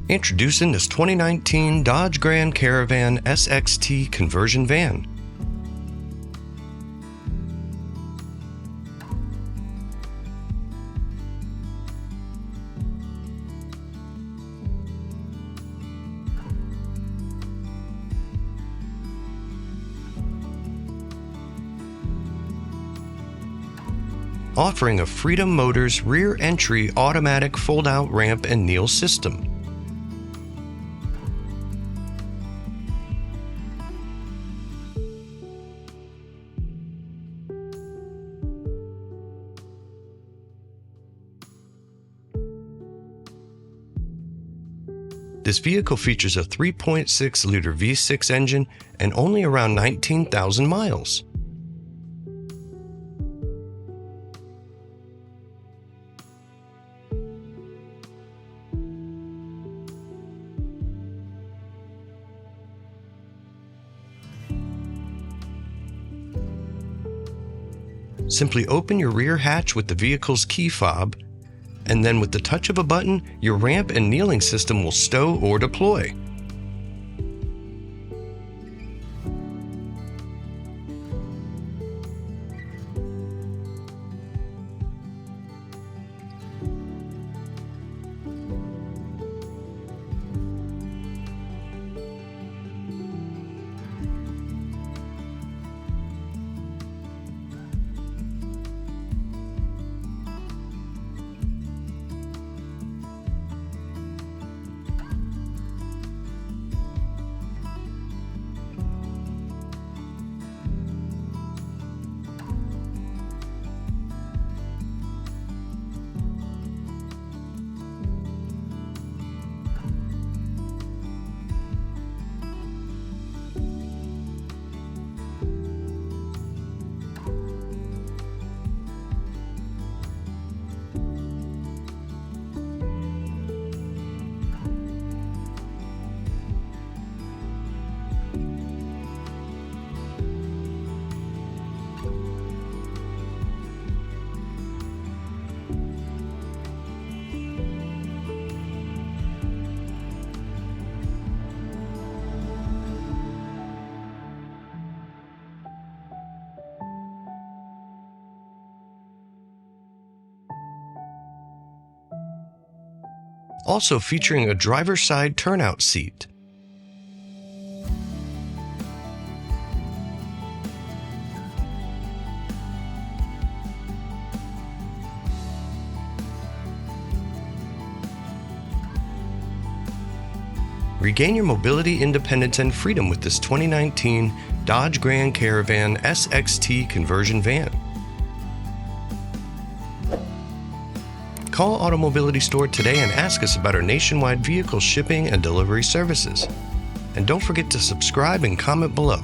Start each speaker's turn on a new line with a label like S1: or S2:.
S1: Introducing this 2019 Dodge Grand Caravan SXT conversion van. Offering a Freedom Motors rear entry automatic fold-out ramp and kneel system. This vehicle features a 3.6-liter V6 engine and only around 19,000 miles. Simply open your rear hatch with the vehicle's key fob, and then with the touch of a button, your ramp and kneeling system will stow or deploy. Also featuring a driver's side turnout seat. Regain your mobility, independence, and freedom with this 2019 Dodge Grand Caravan SXT conversion van. Call AutoMobility Store today and ask us about our nationwide vehicle shipping and delivery services. And don't forget to subscribe and comment below.